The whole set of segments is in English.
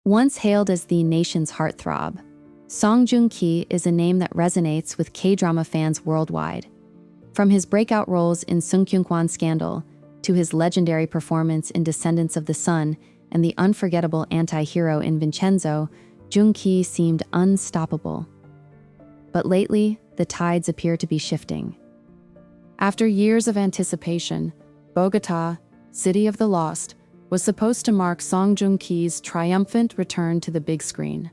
Once hailed as the nation's heartthrob, Song Joong Ki is a name that resonates with K-drama fans worldwide. From his breakout roles in Sung Kyung-kwan's Scandal to his legendary performance in Descendants of the Sun and the unforgettable anti-hero in Vincenzo, Joong Ki seemed unstoppable. But lately, the tides appear to be shifting. After years of anticipation, Bogota, City of the Lost, was supposed to mark Song Joong Ki's triumphant return to the big screen.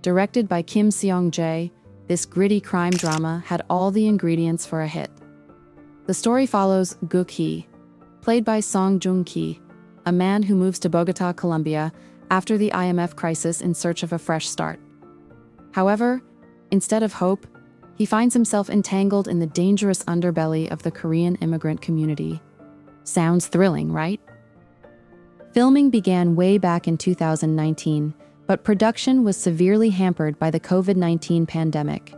Directed by Kim Seong-jae, this gritty crime drama had all the ingredients for a hit. The story follows Goo Ki, played by Song Joong Ki, a man who moves to Bogota, Colombia, after the IMF crisis in search of a fresh start. However, instead of hope, he finds himself entangled in the dangerous underbelly of the Korean immigrant community. Sounds thrilling, right? Filming began way back in 2019, but production was severely hampered by the COVID-19 pandemic.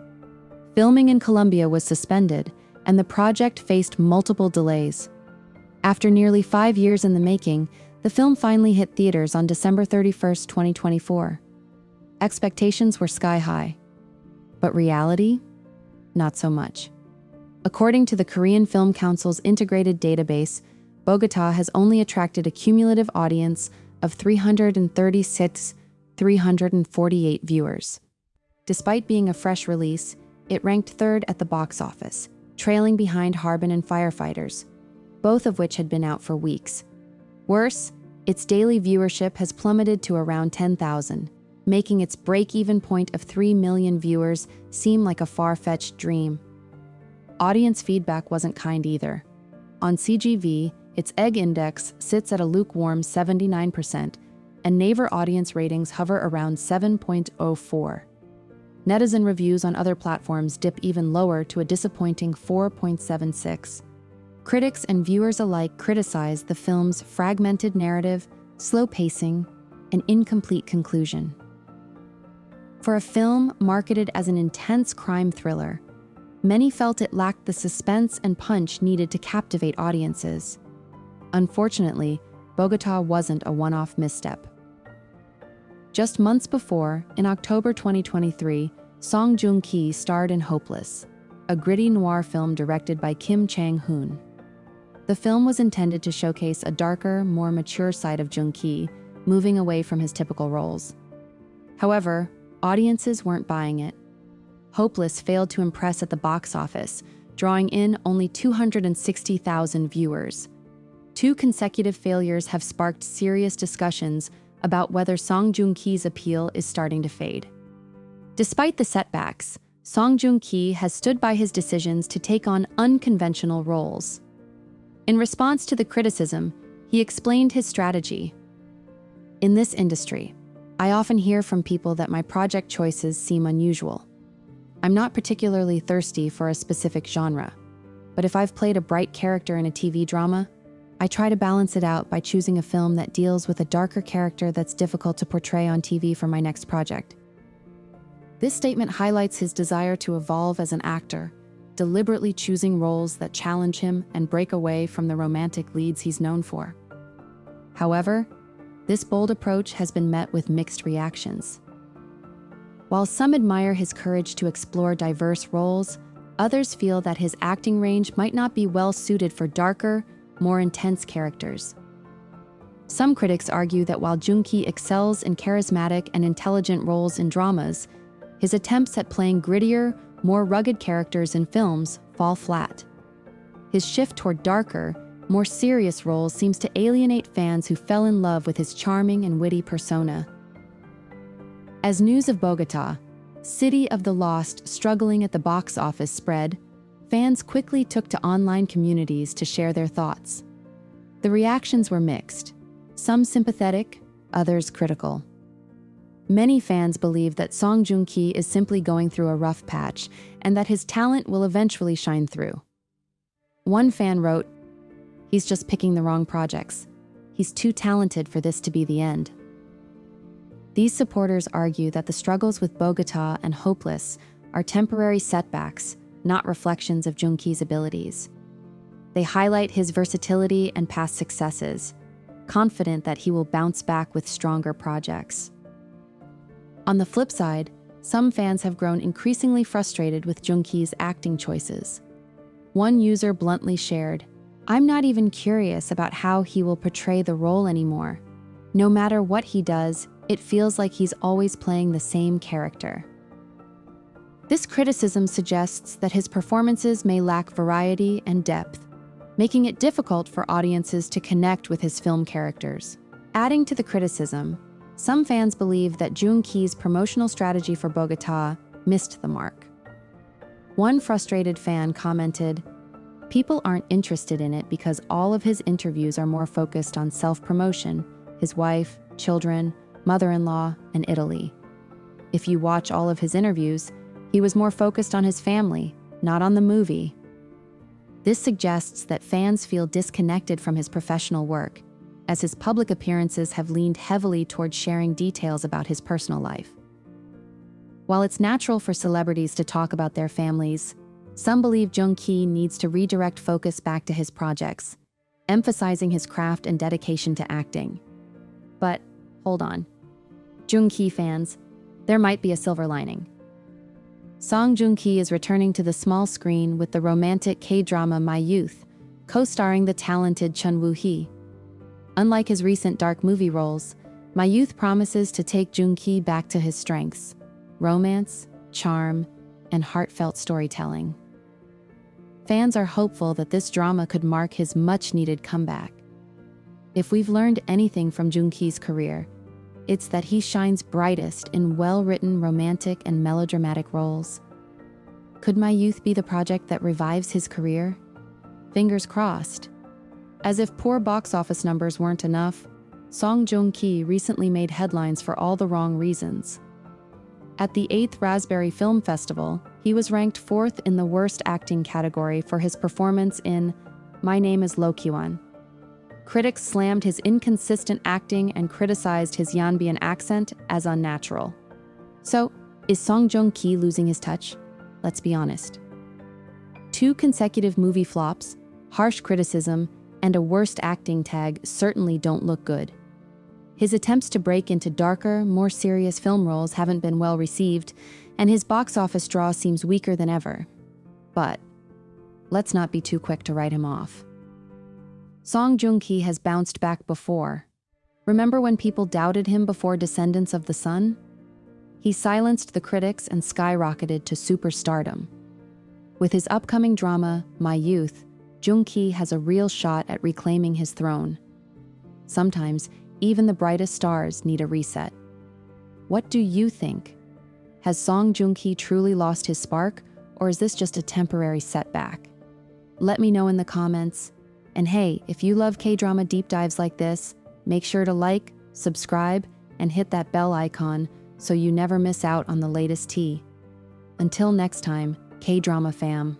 Filming in Colombia was suspended, and the project faced multiple delays. After nearly 5 years in the making, the film finally hit theaters on December 31, 2024. Expectations were sky high. But reality? Not so much. According to the Korean Film Council's integrated database, Bogota has only attracted a cumulative audience of 348 viewers. Despite being a fresh release, it ranked third at the box office, trailing behind Harbin and Firefighters, both of which had been out for weeks. Worse, its daily viewership has plummeted to around 10,000, making its break-even point of 3 million viewers seem like a far-fetched dream. Audience feedback wasn't kind either. On CGV, its egg index sits at a lukewarm 79%, and Naver audience ratings hover around 7.04. Netizen reviews on other platforms dip even lower to a disappointing 4.76. Critics and viewers alike criticize the film's fragmented narrative, slow pacing, and incomplete conclusion. For a film marketed as an intense crime thriller, many felt it lacked the suspense and punch needed to captivate audiences. Unfortunately, Bogota wasn't a one-off misstep. Just months before, in October 2023, Song Joong Ki starred in Hopeless, a gritty noir film directed by Kim Chang-hoon. The film was intended to showcase a darker, more mature side of Joong Ki, moving away from his typical roles. However, audiences weren't buying it. Hopeless failed to impress at the box office, drawing in only 260,000 viewers. 2 consecutive failures have sparked serious discussions about whether Song Joong Ki's appeal is starting to fade. Despite the setbacks, Song Joong Ki has stood by his decisions to take on unconventional roles. In response to the criticism, he explained his strategy. "In this industry, I often hear from people that my project choices seem unusual. I'm not particularly thirsty for a specific genre, but if I've played a bright character in a TV drama, I try to balance it out by choosing a film that deals with a darker character that's difficult to portray on TV for my next project." This statement highlights his desire to evolve as an actor, deliberately choosing roles that challenge him and break away from the romantic leads he's known for. However, this bold approach has been met with mixed reactions. While some admire his courage to explore diverse roles, others feel that his acting range might not be well suited for darker, more intense characters. Some critics argue that while Joong Ki excels in charismatic and intelligent roles in dramas, his attempts at playing grittier, more rugged characters in films fall flat. His shift toward darker, more serious roles seems to alienate fans who fell in love with his charming and witty persona. As news of Bogota, City of the Lost, struggling at the box office spread, fans quickly took to online communities to share their thoughts. The reactions were mixed, some sympathetic, others critical. Many fans believe that Song Joong Ki is simply going through a rough patch and that his talent will eventually shine through. One fan wrote, "He's just picking the wrong projects. He's too talented for this to be the end." These supporters argue that the struggles with Bogota and Hopeless are temporary setbacks, not reflections of Joong Ki's abilities. They highlight his versatility and past successes, confident that he will bounce back with stronger projects. On the flip side, some fans have grown increasingly frustrated with Joong Ki's acting choices. One user bluntly shared, "I'm not even curious about how he will portray the role anymore. No matter what he does, it feels like he's always playing the same character." This criticism suggests that his performances may lack variety and depth, making it difficult for audiences to connect with his film characters. Adding to the criticism, some fans believe that Joong Ki's promotional strategy for Bogota missed the mark. One frustrated fan commented, "People aren't interested in it because all of his interviews are more focused on self-promotion, his wife, children, mother-in-law, and Italy. If you watch all of his interviews, he was more focused on his family, not on the movie." This suggests that fans feel disconnected from his professional work, as his public appearances have leaned heavily towards sharing details about his personal life. While it's natural for celebrities to talk about their families, some believe Joong Ki needs to redirect focus back to his projects, emphasizing his craft and dedication to acting. But, hold on. Joong Ki fans, there might be a silver lining. Song Joong Ki is returning to the small screen with the romantic K-drama My Youth, co-starring the talented Chun Woo-hee. Unlike his recent dark movie roles, My Youth promises to take Joong Ki back to his strengths: romance, charm, and heartfelt storytelling. Fans are hopeful that this drama could mark his much-needed comeback. If we've learned anything from Joong Ki's career, it's that he shines brightest in well-written romantic and melodramatic roles. Could My Youth be the project that revives his career? Fingers crossed. As if poor box office numbers weren't enough, Song Joong Ki recently made headlines for all the wrong reasons. At the 8th Raspberry Film Festival, he was ranked 4th in the Worst Acting category for his performance in My Name is Lo Kyun. Critics slammed his inconsistent acting and criticized his Yanbian accent as unnatural. So, is Song Joong Ki losing his touch? Let's be honest. 2 consecutive movie flops, harsh criticism, and a worst acting tag certainly don't look good. His attempts to break into darker, more serious film roles haven't been well received, and his box office draw seems weaker than ever. But let's not be too quick to write him off. Song Joong Ki has bounced back before. Remember when people doubted him before Descendants of the Sun? He silenced the critics and skyrocketed to superstardom. With his upcoming drama, My Youth, Joong Ki has a real shot at reclaiming his throne. Sometimes, even the brightest stars need a reset. What do you think? Has Song Joong Ki truly lost his spark, or is this just a temporary setback? Let me know in the comments. And hey, if you love K-drama deep dives like this, make sure to like, subscribe, and hit that bell icon so you never miss out on the latest tea. Until next time, K-drama fam.